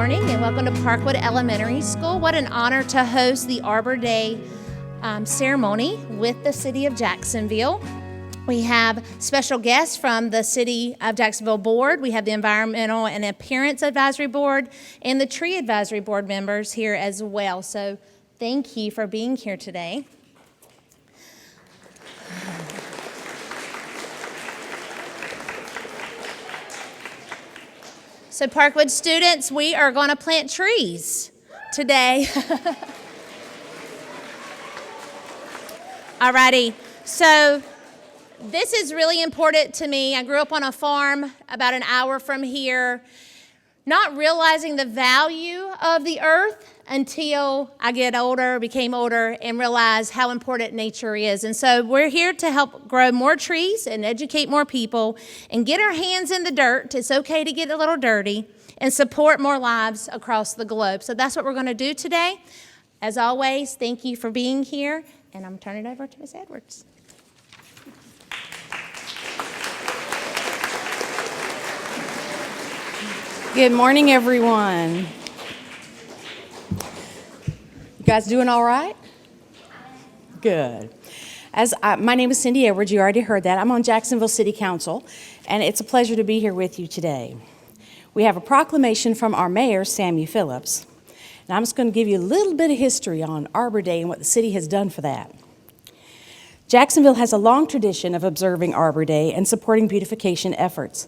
morning and welcome to Parkwood Elementary School. What an honor to host the Arbor Day ceremony with the City of Jacksonville. We have special guests from the City of Jacksonville Board. We have the Environmental and Appearance Advisory Board and the Tree Advisory Board members here as well. So thank you for being here today. So Parkwood students, we are going to plant trees today. Alrighty, so this is really important to me. I grew up on a farm about an hour from here, not realizing the value of the earth until I became older, and realized how important nature is. And so we're here to help grow more trees and educate more people and get our hands in the dirt. It's okay to get a little dirty and support more lives across the globe. So that's what we're going to do today. As always, thank you for being here, and I'm turning it over to Ms. Edwards. Good morning, everyone. You guys doing all right? Good. My name is Cindy Edwards. You already heard that. I'm on Jacksonville City Council, and it's a pleasure to be here with you today. We have a proclamation from our mayor, Sammy Phillips, and I'm just going to give you a little bit of history on Arbor Day and what the city has done for that. Jacksonville has a long tradition of observing Arbor Day and supporting beautification efforts.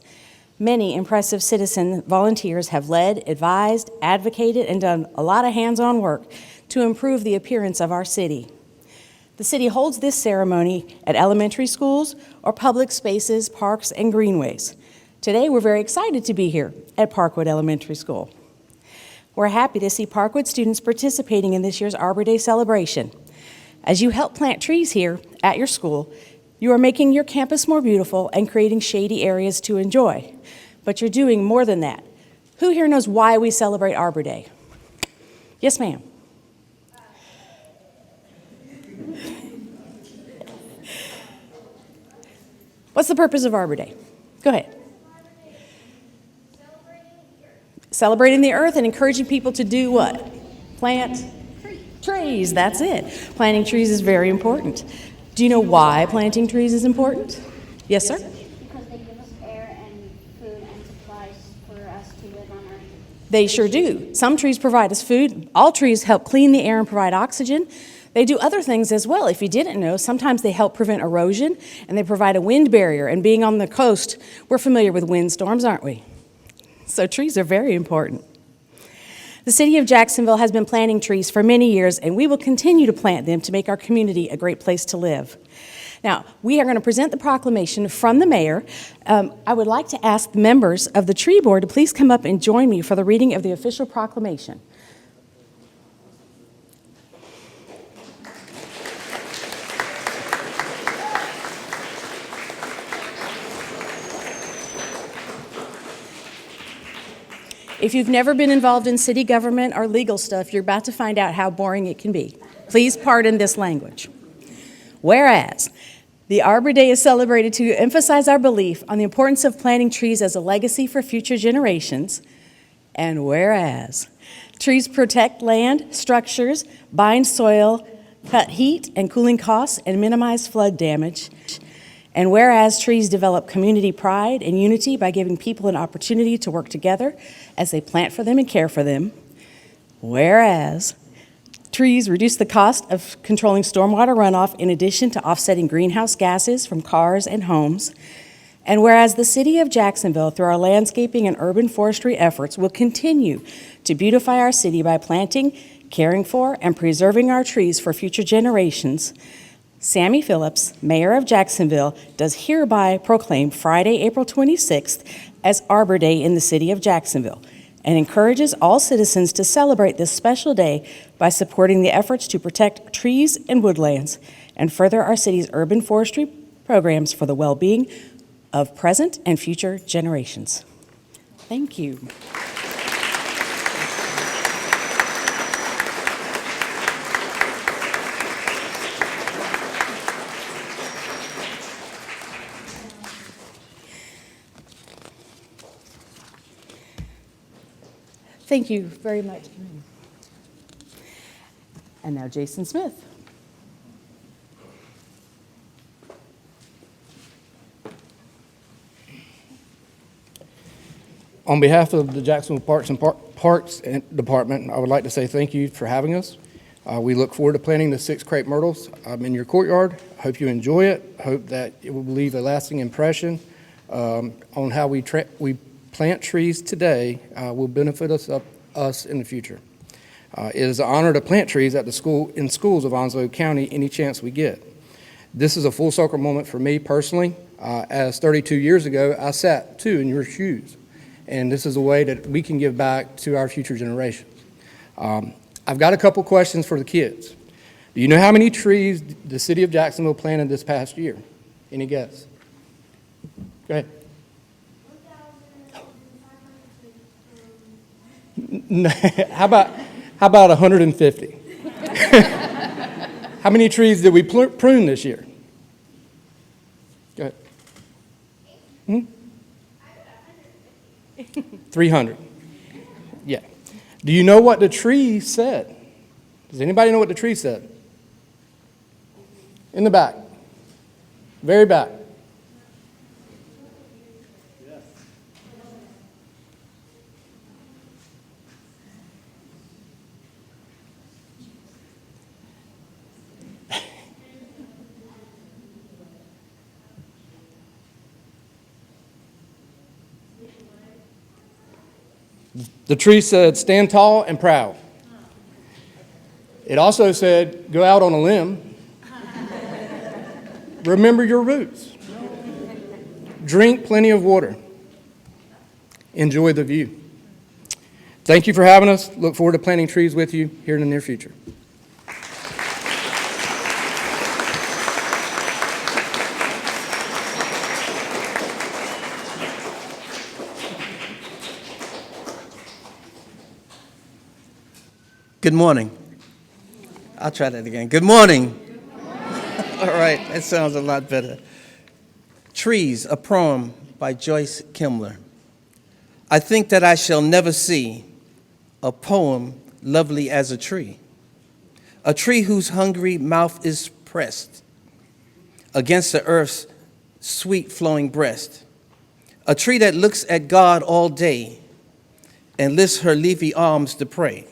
Many impressive citizen volunteers have led, advised, advocated, and done a lot of hands-on work to improve the appearance of our city. The city holds this ceremony at elementary schools or public spaces, parks, and greenways. Today, we're very excited to be here at Parkwood Elementary School. We're happy to see Parkwood students participating in this year's Arbor Day celebration. As you help plant trees here at your school, you are making your campus more beautiful and creating shady areas to enjoy. But you're doing more than that. Who here knows why we celebrate Arbor Day? Yes, ma'am. What's the purpose of Arbor Day? Go ahead. Celebrating the earth and encouraging people to do what? Plant trees. That's it. Planting trees is very important. Do you know why planting trees is important? Yes, sir? Because they give us air and food and supplies for us to live on Earth. They sure do. Some trees provide us food. All trees help clean the air and provide oxygen. They do other things as well. If you didn't know, sometimes they help prevent erosion, and they provide a wind barrier. And being on the coast, we're familiar with windstorms, aren't we? So trees are very important. The City of Jacksonville has been planting trees for many years, and we will continue to plant them to make our community a great place to live. Now, we are going to present the proclamation from the mayor. I would like to ask the members of the Tree Board to please come up and join me for the reading of the official proclamation. If you've never been involved in city government or legal stuff, you're about to find out how boring it can be. Please pardon this language. Whereas, the Arbor Day is celebrated to emphasize our belief on the importance of planting trees as a legacy for future generations. And whereas, trees protect land, structures, bind soil, cut heat and cooling costs, and minimize flood damage. And whereas trees develop community pride and unity by giving people an opportunity to work together as they plant for them and care for them. Whereas trees reduce the cost of controlling stormwater runoff in addition to offsetting greenhouse gases from cars and homes. And whereas the City of Jacksonville, through our landscaping and urban forestry efforts, will continue to beautify our city by planting, caring for, and preserving our trees for future generations, Sammy Phillips, Mayor of Jacksonville, does hereby proclaim Friday, April 26th as Arbor Day in the City of Jacksonville and encourages all citizens to celebrate this special day by supporting the efforts to protect trees and woodlands and further our city's urban forestry programs for the well-being of present and future generations. Thank you. Thank you very much. And now Jason Smith. On behalf of the Jacksonville Parks Department, I would like to say thank you for having us. We look forward to planting the 6 crepe myrtles in your courtyard. I hope you enjoy it. I hope that it will leave a lasting impression on how we plant trees today will benefit us in the future. It is an honor to plant trees at in schools of Onslow County any chance we get. This is a full circle moment for me personally, as 32 years ago I sat too in your shoes. And this is a way that we can give back to our future generations. I've got a couple questions for the kids. Do you know how many trees the City of Jacksonville planted this past year? Any guess? Go ahead. 1,500. How about 150? How many trees did we prune this year? Go ahead. 300. Yeah. Do you know what the tree said? Does anybody know what the tree said? In the back. Very back. The tree said, stand tall and proud. It also said, go out on a limb. Remember your roots. Drink plenty of water. Enjoy the view. Thank you for having us. Look forward to planting trees with you here in the near future. Good morning. I'll try that again. Good morning. All right, that sounds a lot better. Trees, a poem by Joyce Kimler. I think that I shall never see a poem lovely as a tree whose hungry mouth is pressed against the earth's sweet flowing breast, a tree that looks at God all day and lifts her leafy arms to pray.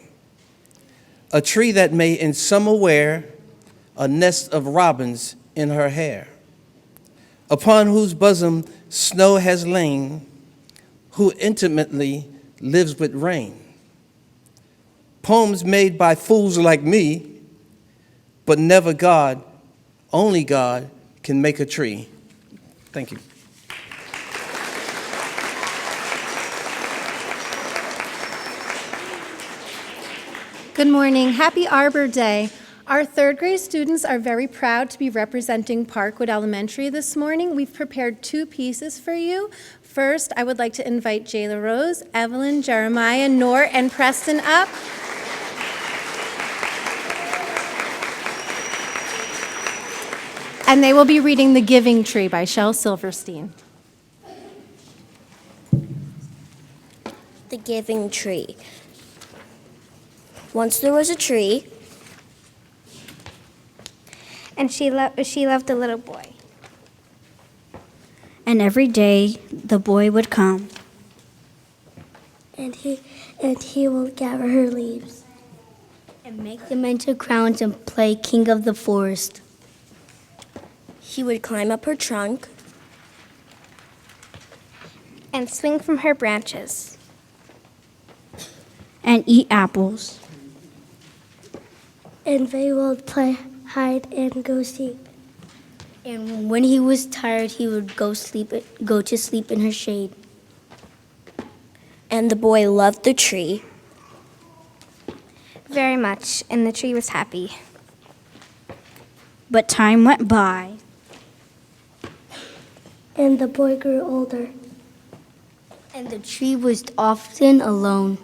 A tree that may in summer wear a nest of robins in her hair, upon whose bosom snow has lain, who intimately lives with rain. Poems made by fools like me, but never God, only God can make a tree. Thank you. Good morning. Happy Arbor Day. Our third grade students are very proud to be representing Parkwood Elementary this morning. We've prepared 2 pieces for you. First, I would like to invite Jayla Rose, Evelyn, Jeremiah, Noor, and Preston up. And they will be reading The Giving Tree by Shel Silverstein. The Giving Tree. Once there was a tree, And she loved a little boy. And every day the boy would come. And he will gather her leaves. And make them into crowns and play king of the forest. he would climb up her trunk And swing from her branches. And eat apples. And they will play hide and go seek. And when he was tired, he would go to sleep in her shade. and the boy loved the tree. Very much, and the tree was happy. But time went by. And the boy grew older. And the tree was often alone.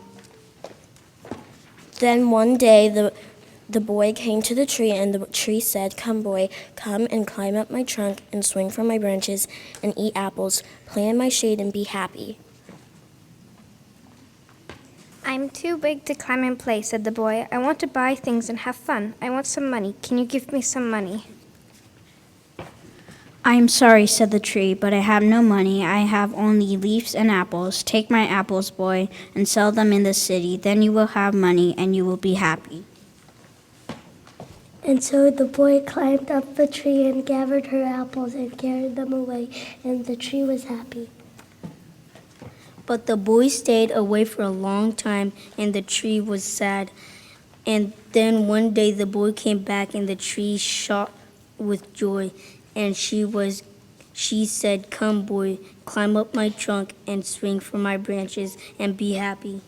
Then one day the boy came to the tree, and the tree said, "Come, boy, come and climb up my trunk and swing from my branches and eat apples, play in my shade and be happy." I I'm too big to climb and play, said the boy. I want to buy things and have fun. I want some money. Can you give me some money? I'm sorry, said the tree, but I have no money. I have only leaves and apples. Take my apples, boy, and sell them in the city. Then you will have money and you will be happy. And so the boy climbed up the tree and gathered her apples and carried them away, and the tree was happy. But the boy stayed away for a long time, and the tree was sad. And then one day the boy came back, and the tree shot with joy. And she said, "Come, boy, climb up my trunk and swing from my branches and be happy."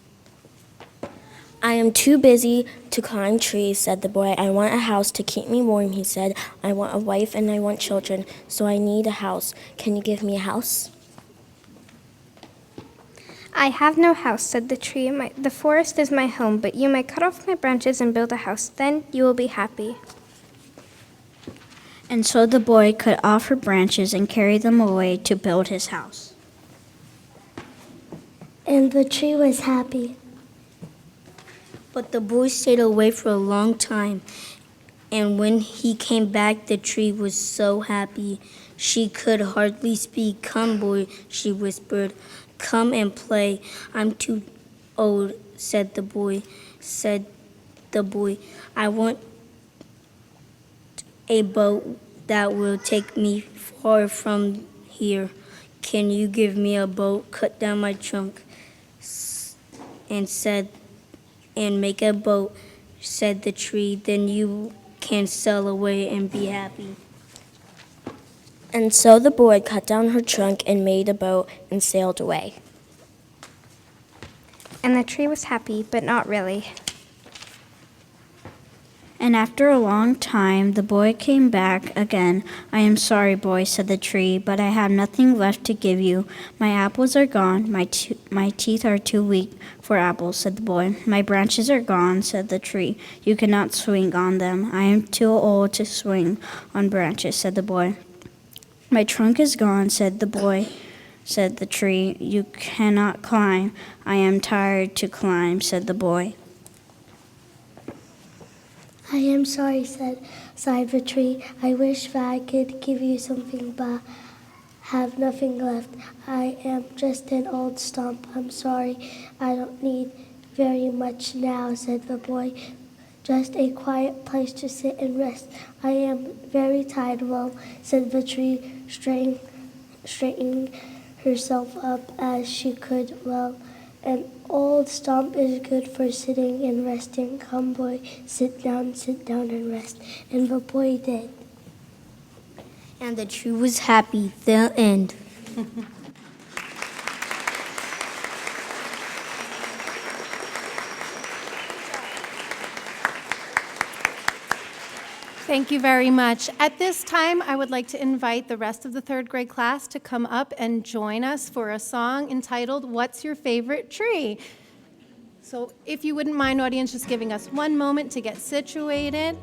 I am too busy to climb trees, said the boy. I want a house to keep me warm, he said. I want a wife and I want children, so I need a house. Can you give me a house? I have no house, said the tree. The forest is my home, but you may cut off my branches and build a house. Then you will be happy. And so the boy cut off her branches and carried them away to build his house. And the tree was happy. But the boy stayed away for a long time, and when he came back, the tree was so happy. She could hardly speak. "Come, boy," she whispered. "Come and play." "I'm too old," said the boy. "I want a boat that will take me far from here. Can you give me a boat?" "Cut down my trunk and make a boat," said the tree. "Then you can sail away and be happy." And so the boy cut down her trunk and made a boat and sailed away. And the tree was happy, but not really. And after a long time, the boy came back again. "I am sorry, boy," said the tree, "but I have nothing left to give you. My apples are gone. My teeth are too weak for apples," said the boy. "My branches are gone," said the tree. "You cannot swing on them. I am too old to swing on branches," said the boy. "My trunk is gone," said the tree. "You cannot climb. I am tired to climb," said the boy. I am sorry, sighed the tree. I wish that I could give you something, but have nothing left. I am just an old stump. I'm sorry. I don't need very much now, said the boy. Just a quiet place to sit and rest. I am very tired. Well, said the tree, straightening herself up as she could. Well, an old stump is good for sitting and resting. Come, boy, sit down and rest. And the boy did. And the tree was happy. The end. Thank you very much. At this time, I would like to invite the rest of the third grade class to come up and join us for a song entitled, "What's Your Favorite Tree?" So if you wouldn't mind, audience, just giving us one moment to get situated.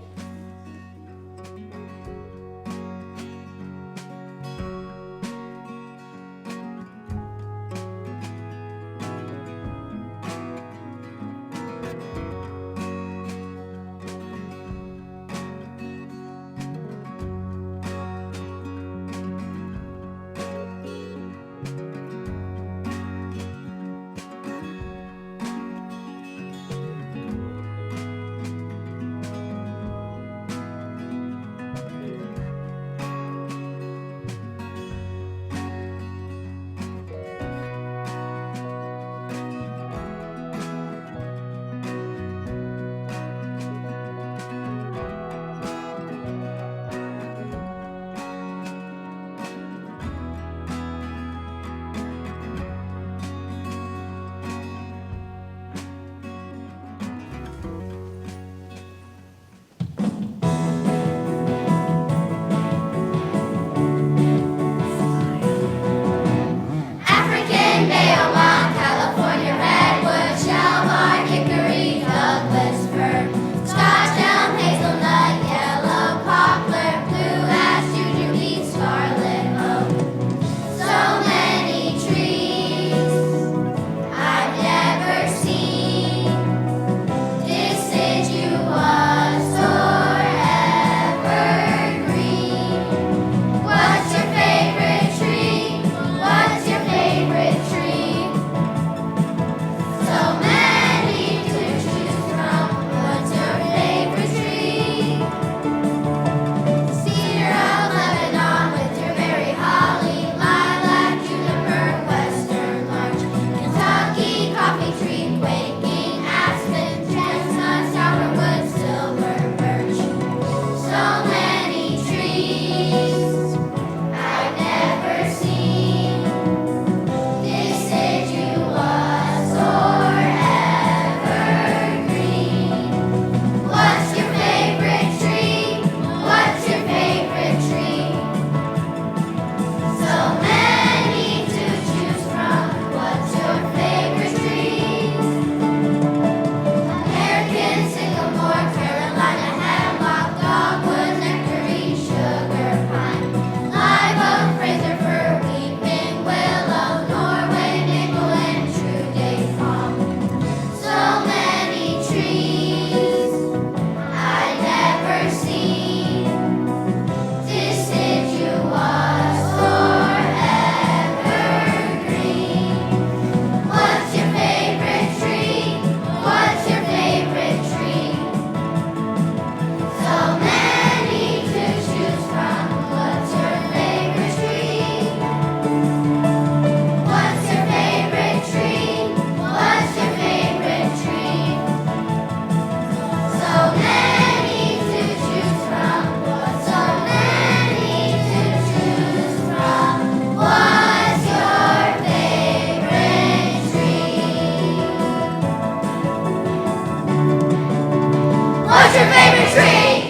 What's your favorite tree?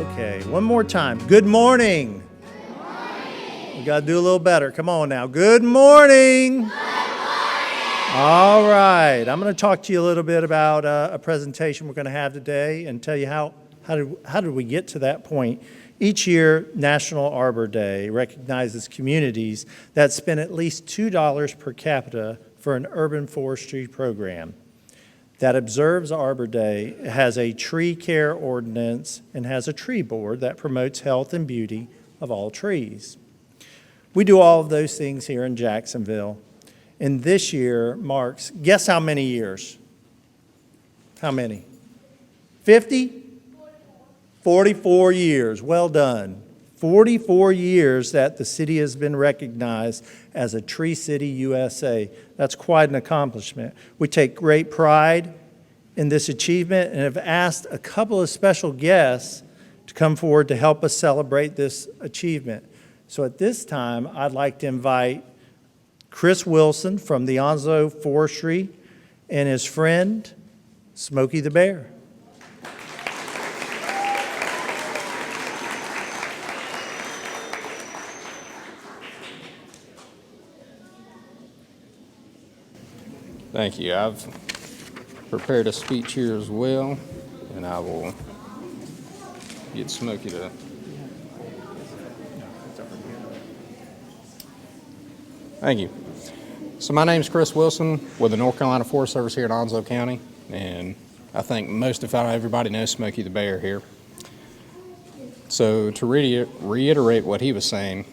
Okay, one more time. Good morning. Good morning. We got to do a little better. Come on now. Good morning. Good morning. All right. I'm going to talk to you a little bit about a presentation we're going to have today and tell you how did we get to that point. Each year, National Arbor Day recognizes communities that spend at least $2 per capita for an urban forestry program. That observes Arbor Day has a tree care ordinance and has a tree board that promotes health and beauty of all trees. We do all of those things here in Jacksonville, and this year marks, guess how many years? How many? 50? 44 years. Well done. 44 years that the city has been recognized as a Tree City USA. That's quite an accomplishment. We take great pride in this achievement and have asked a couple of special guests to come forward to help us celebrate this achievement. So at this time, I'd like to invite Chris Wilson from the Onzo Forestry and his friend, Smokey the Bear. Thank you. I've prepared a speech here as well, and I will get Smokey to. Thank you. So my name's Chris Wilson with the North Carolina Forest Service here in Onzo County, and I think most, if not everybody, knows Smokey the Bear here. So to reiterate what he was saying,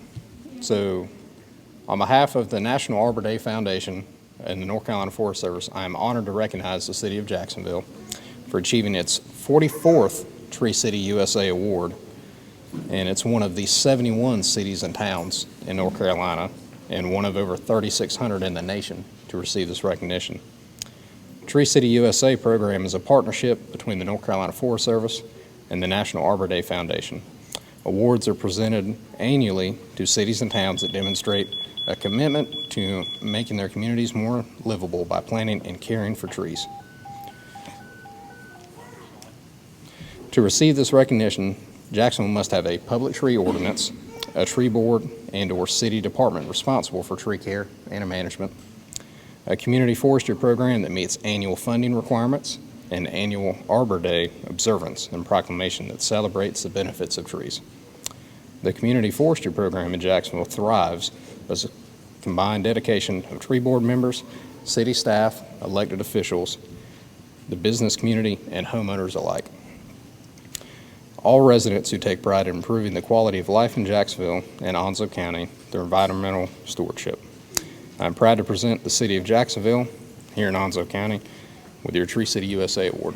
so on behalf of the National Arbor Day Foundation and the North Carolina Forest Service, I am honored to recognize the City of Jacksonville for achieving its 44th Tree City USA Award, and it's one of the 71 cities and towns in North Carolina and one of over 3,600 in the nation to receive this recognition. Tree City USA program is a partnership between the North Carolina Forest Service and the National Arbor Day Foundation. Awards are presented annually to cities and towns that demonstrate a commitment to making their communities more livable by planting and caring for trees. To receive this recognition, Jacksonville must have a public tree ordinance, a tree board and/or city department responsible for tree care and management, a community forestry program that meets annual funding requirements, and annual Arbor Day observance and proclamation that celebrates the benefits of trees. The community forestry program in Jacksonville thrives as a combined dedication of tree board members, city staff, elected officials, the business community, and homeowners alike. All residents who take pride in improving the quality of life in Jacksonville and Onzo County through environmental stewardship. I'm proud to present the City of Jacksonville here in Onzo County with your Tree City USA Award.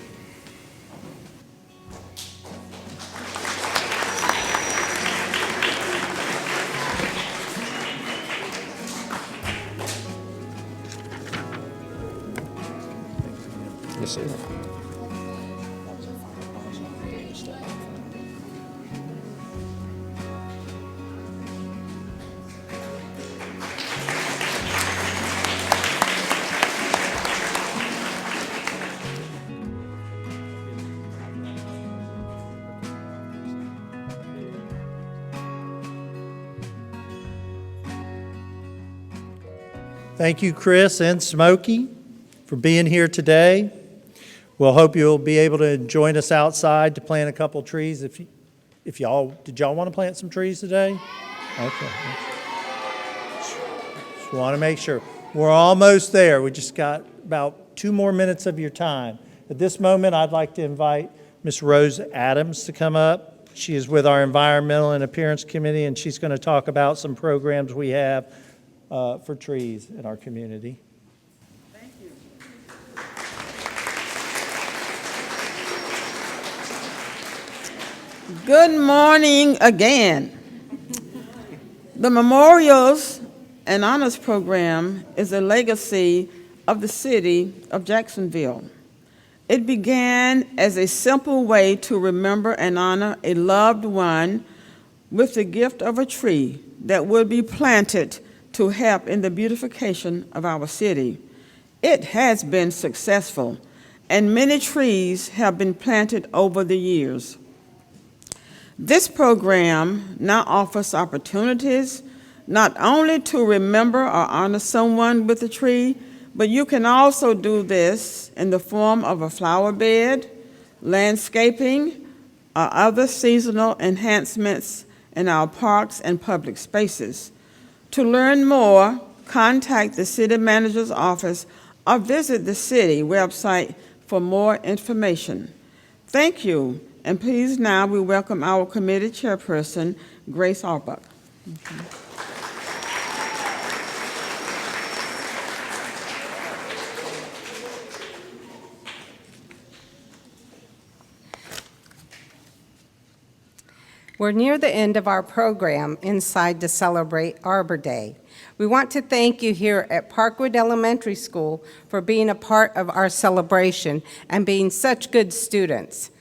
Yes, sir. Thank you, Chris and Smokey, for being here today. We'll hope you'll be able to join us outside to plant a couple trees. Did y'all want to plant some trees today? Okay. Just want to make sure. We're almost there. We just got about 2 more minutes of your time. At this moment, I'd like to invite Ms. Rose Adams to come up. She is with our Environmental and Appearance Committee, and she's going to talk about some programs we have for trees in our community. Thank you. Good morning again. The Memorials and Honors Program is a legacy of the City of Jacksonville. It began as a simple way to remember and honor a loved one with the gift of a tree that would be planted to help in the beautification of our city. It has been successful, and many trees have been planted over the years. This program now offers opportunities not only to remember or honor someone with a tree, but you can also do this in the form of a flower bed, landscaping, or other seasonal enhancements in our parks and public spaces. To learn more, contact the city manager's office or visit the city website for more information. Thank you, and please now we welcome our committee chairperson, Grace Arbor. We're near the end of our program inside to celebrate Arbor Day. We want to thank you here at Parkwood Elementary School for being a part of our celebration and being such good students.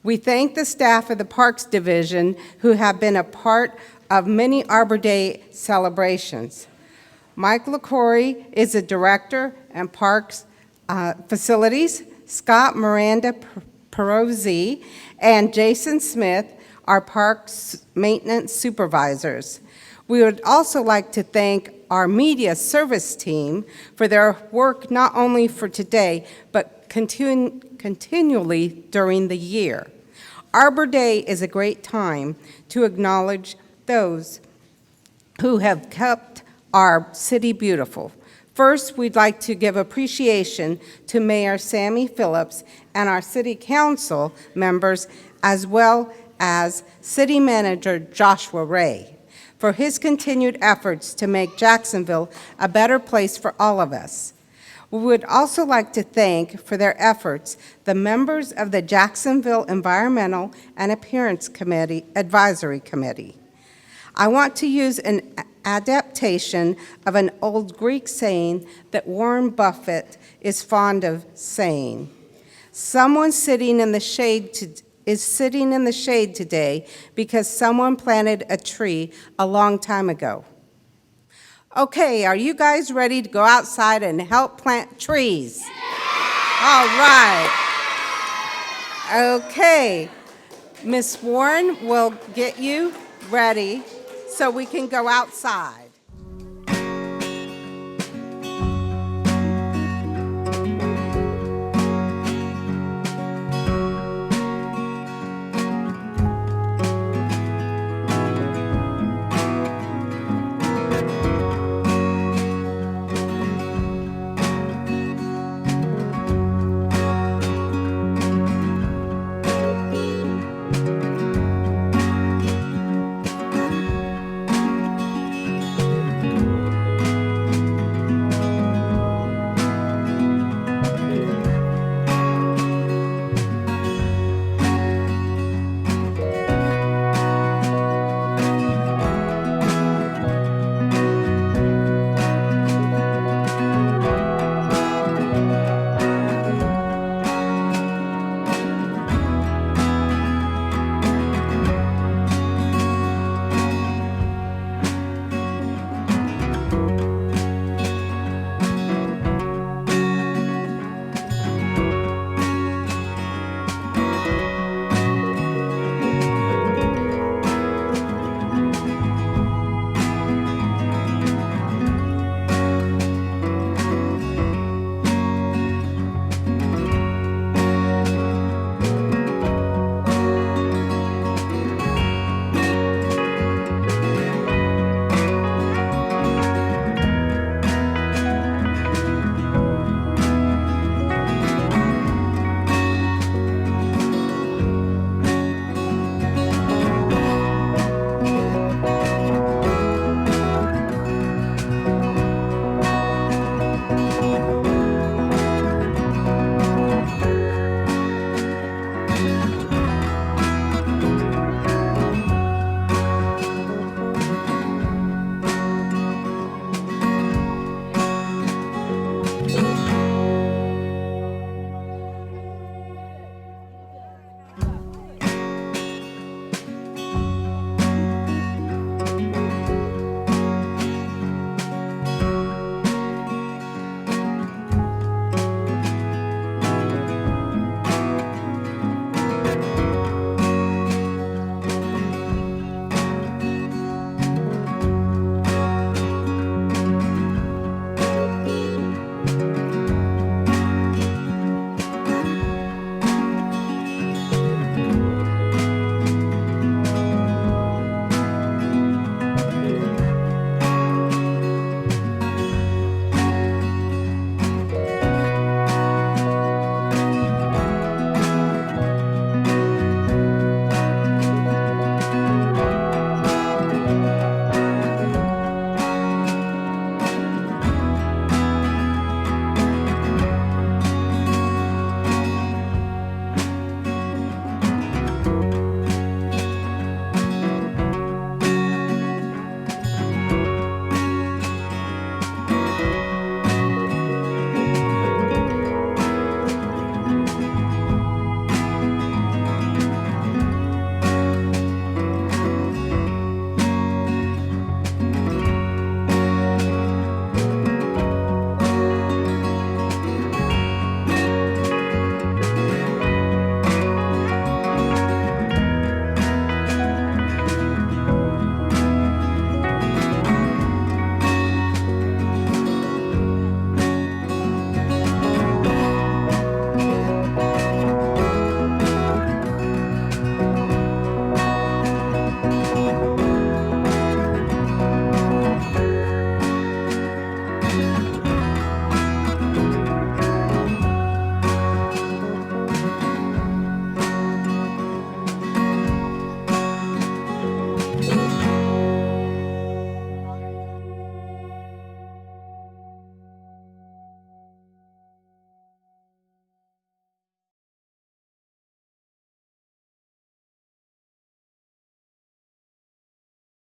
We thank the staff of the Parks Division who have been a part of many Arbor Day celebrations. Mike LaCory is the director and Parks Facilities, Scott Miranda Perozzi, and Jason Smith our parks maintenance supervisors. We would also like to thank our media service team for their work not only for today, but continually during the year. Arbor Day is a great time to acknowledge those who have kept our city beautiful. First, we'd like to give appreciation to Mayor Sammy Phillips and our city council members, as well as City Manager Joshua Ray, for his continued efforts to make Jacksonville a better place for all of us. We would also like to thank, for their efforts, the members of the Jacksonville Environmental and Appearance Advisory Committee. I want to use an adaptation of an old Greek saying that Warren Buffett is fond of saying. Someone sitting in the shade today because someone planted a tree a long time ago. Okay, are you guys ready to go outside and help plant trees? All right. Okay, Miss Warren will get you ready so we can go outside.